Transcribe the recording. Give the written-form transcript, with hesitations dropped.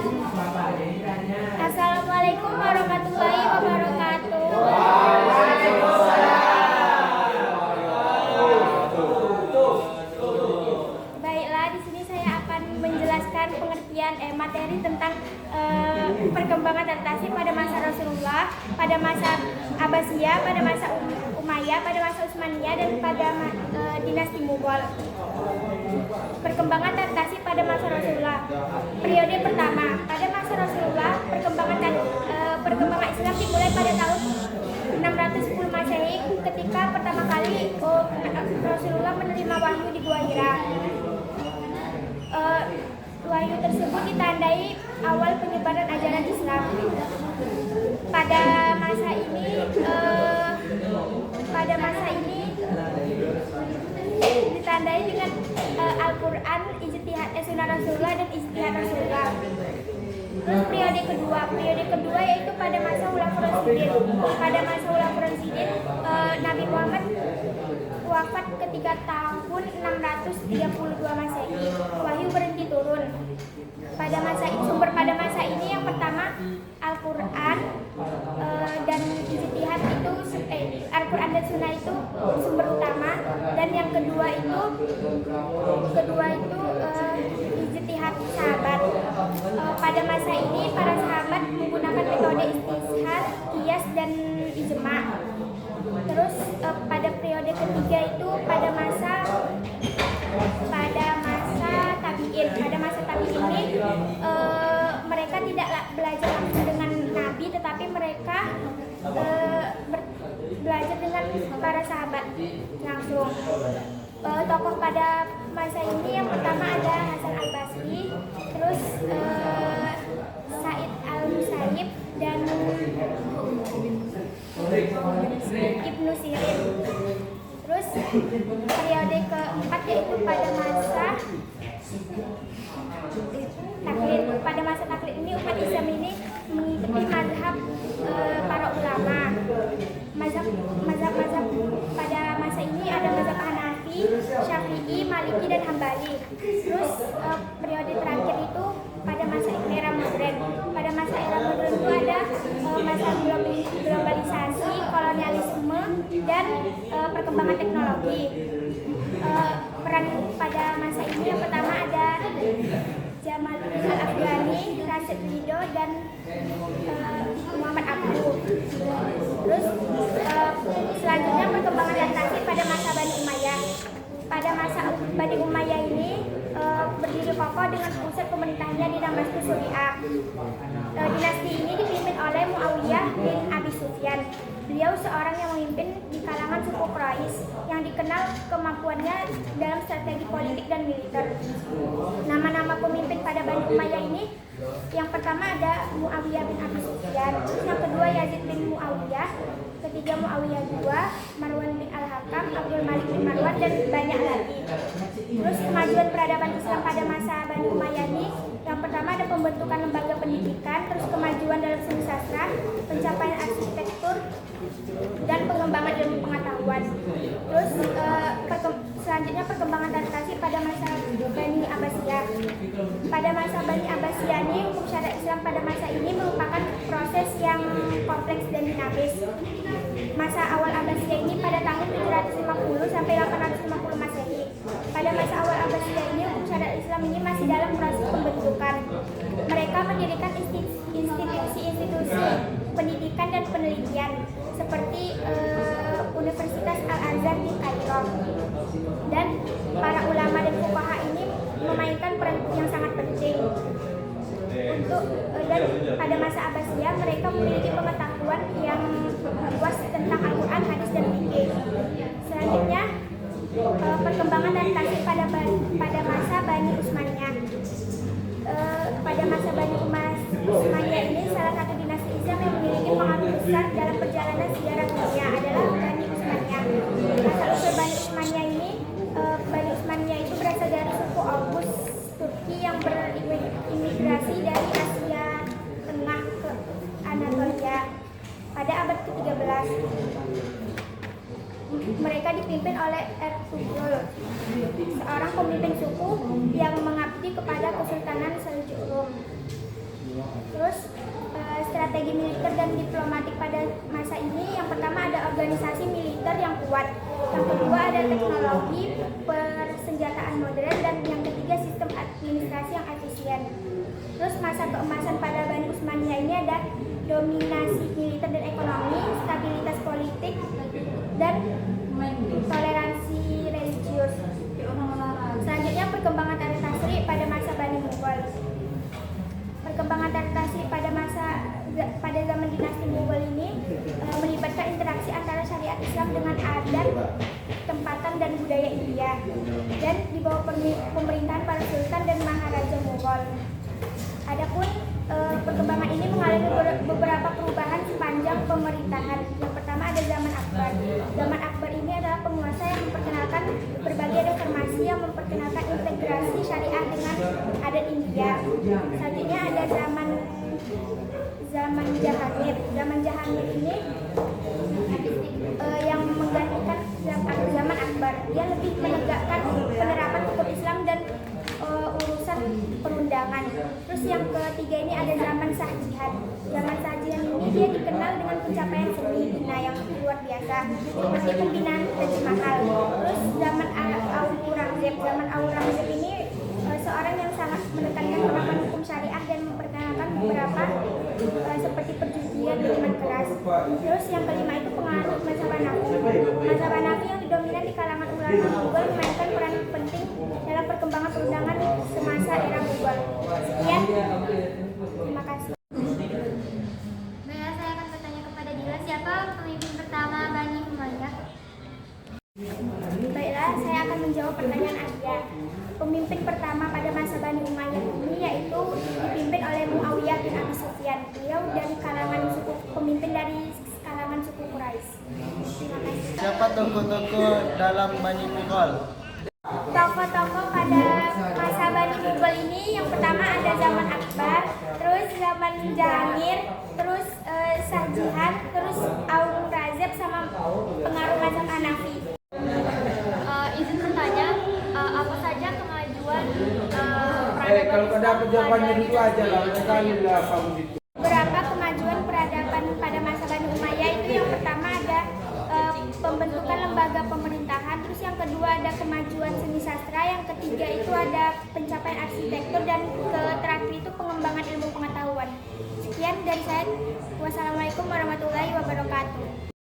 Assalamualaikum warahmatullahi wabarakatuh. Baiklah, di sini saya akan menjelaskan pengertian materi tentang perkembangan adaptasi pada masa Rasulullah, pada masa Abbasiyah, pada masa Umayyah, pada masa Utsmaniyah, dan pada dinasti Mughal. Perkembangan adaptasi pada masa Rasulullah. Periode pertama, pada masa Rasulullah, perkembangan Islam dimulai pada tahun 610 Masehi ketika pertama kali Rasulullah menerima wahyu di Gua Hira. Wahyu tersebut ditandai awal penyebaran ajaran Islam. Pada masa ini ditandai dengan Al-Quran, ijtihad Sunnah Rasulullah, dan ijtihad Rasulullah. Terus periode kedua yaitu pada masa Khulafaur Rasyidin. Pada masa Khulafaur Rasyidin, Nabi Muhammad wafat ketika tahun 632 Masehi. Wahyu berhenti turun. Pada masa ini yang pertama Al-Quran dan ijtihad itu Al-Quran dan Sunnah itu sumber utama, dan yang kedua itu ijtihad sahabat. Pada masa ini para sahabat menggunakan metode istishad, qiyas, dan ijma'. Terus pada periode ketiga itu pada masa tabi'in. Pada masa tabi'in ini mereka tidak belajar langsung dengan Nabi, tetapi mereka belajar dengan para sahabat langsung. Tokoh pada masa ini yang pertama ada Hasan al-Basri, terus Sa'id al-Musayyib, dan Ibnu Sirin. Terus periode keempat yaitu pada masa taklid. Pada masa taklid ini umat Islam ini mengikuti mazhab para ulama. Mazhab pada masa ini ada mazhab Hanafi, Syafi'i, Maliki, dan Hambali. Terus periode terakhir itu pada masa era modern. Pada masa era modern itu ada masa globalisasi, kolonialisme, dan perkembangan teknologi. Peran pada masa ini yang pertama ada Jamaluddin Al-Afghani, Rashid Ridho, dan Muhammad Abduh. Terus selanjutnya perkembangan adaptasi pada masa Bani Umayyah. Pada masa Bani Umayyah ini berdiri kokoh dengan pusat pemerintahnya di Damaskus, Suriah. Dinasti ini dipimpin oleh Muawiyah bin Abi Sufyan. Beliau seorang yang memimpin di kalangan suku Quraisy yang dikenal kemampuannya dalam strategi politik dan militer. Nama-nama pemimpin pada Bani Umayyah ini, yang pertama ada Muawiyah bin Abi Sufyan, yang kedua Yazid bin Muawiyah, ketiga Muawiyah II, Marwan bin Al-Hakam, Abdul Malik bin Marwan, dan banyak lagi. Terus kemajuan peradaban Islam pada masa Bani Umayyah ini, yang pertama ada pembentukan lembaga pendidikan, terus kemajuan dalam seni sastra, pencapaian arsitektur, dan pengembangan ilmu pengetahuan. Terus selanjutnya perkembangan adaptasi pada masa Bani Abbasiyah. Pada masa Bani Abbasiyah ini, hukum syariat Islam pada masa ini merupakan proses yang kompleks dan dinamis. Masa awal Abbasiyah ini pada tahun 750 sampai 850 Masehi. Pada masa awal Abbasiyah ini, hukum syariat Islam ini masih dalam proses pembentukan. Mereka mendirikan institusi-institusi pendidikan dan penelitian seperti Universitas Al-Azhar di Kairo. Dan para ulama dan fuqaha ini memainkan peran yang sangat penting. Dan pada masa Abbasiyah mereka memiliki pengetahuan yang luas tentang Al-Quran, hadis, dan fikih. Selanjutnya perkembangan adaptasi pada masa Bani Utsmaniyah. Pada masa Bani Utsmaniyah ini, salah satu dinasti Islam yang memiliki pengaruh besar dalam perjalanan sejarah dunia adalah Bani Utsmaniyah. Asal-usul Bani Utsmaniyah ini, Bani Utsmaniyah itu berasal dari suku Oghuz Turki yang berimigrasi dari Asia Tengah ke Anatolia pada abad ke-13. Mereka dipimpin oleh Ertugrul, seorang pemimpin suku yang mengabdi kepada Kesultanan Seljuk Rum. strategi militer dan diplomatik pada masa ini. Yang pertama ada organisasi militer yang kuat, yang kedua ada teknologi persenjataan modern, dan yang ketiga sistem administrasi yang efisien. Terus masa keemasan pada Bani Utsmaniyah ini ada dominasi militer dan ekonomi, stabilitas politik, dan toleransi religius. Selanjutnya perkembangan Tariq Tasri pada masa Bani Mughal. Perkembangan Tariq Tasri pada zaman dinasti Mughal ini melibatkan interaksi antara syariat Islam dengan adat, tempatan, dan budaya India, dan di bawah pemerintahan para sultan dan maharaja Mughal. Adapun perkembangan ini mengalami beberapa perubahan sepanjang pemerintahan. Yang pertama ada zaman Akbar. Zaman Akbar ini adalah penguasa yang memperkenalkan berbagai reformasi yang memperkenalkan integrasi syariah dengan adat India. Selanjutnya ada zaman Jahangir. Zaman Jahangir ini yang menggantikan zaman Akbar. Dia lebih menegakkan penerapan hukum Islam dan urusan perundangan. Terus yang ketiga ini ada zaman Shah Jahan. Zaman Shah Jahan ini dia dikenal dengan pencapaian seni bina yang luar biasa, seperti pembinaan Taj Mahal. Terus zaman Aurangzeb. Zaman Aurangzeb ini seorang yang sangat menekankan penerapan hukum syariah dan memperkenalkan beberapa seperti perjudian, minuman keras. Terus yang kelima itu pengaruh mazhab Hanafi. Mazhab Hanafi yang dominan di kalangan ulama Mughal memainkan peran penting dalam perkembangan perundangan semasa era Mughal. Sekian, terima kasih. Baiklah, saya akan bertanya kepada Dila, siapa pemimpin pertama Bani Umayyah? Baiklah, saya akan menjawab pertanyaan Anda. Pemimpin pertama pada masa Bani Umayyah ini yaitu dipimpin oleh Muawiyah bin Abi Sufyan. Beliau dari kalangan suku Quraisy. Terima kasih. Siapa tokoh-tokoh dalam Bani Mughal? Tokoh-tokoh pada masa Bani Mughal ini yang pertama ada zaman Akbar, terus zaman Jahangir, terus Shah Jahan, terus Aurangzeb, sama pengaruh mazhab Hanafi. Izin bertanya, apa saja kemajuan Kalau kau dapat jawabannya dulu aja lah, sekali lah kamu itu. Beberapa kemajuan peradaban pada masa Bani Umayyah itu yang pertama ada pembentukan lembaga pemerintahan, terus yang kedua ada kemajuan seni sastra, yang ketiga itu ada pencapaian arsitektur, dan terakhir itu pengembangan ilmu pengetahuan. Sekian dari saya. Wassalamualaikum warahmatullahi wabarakatuh.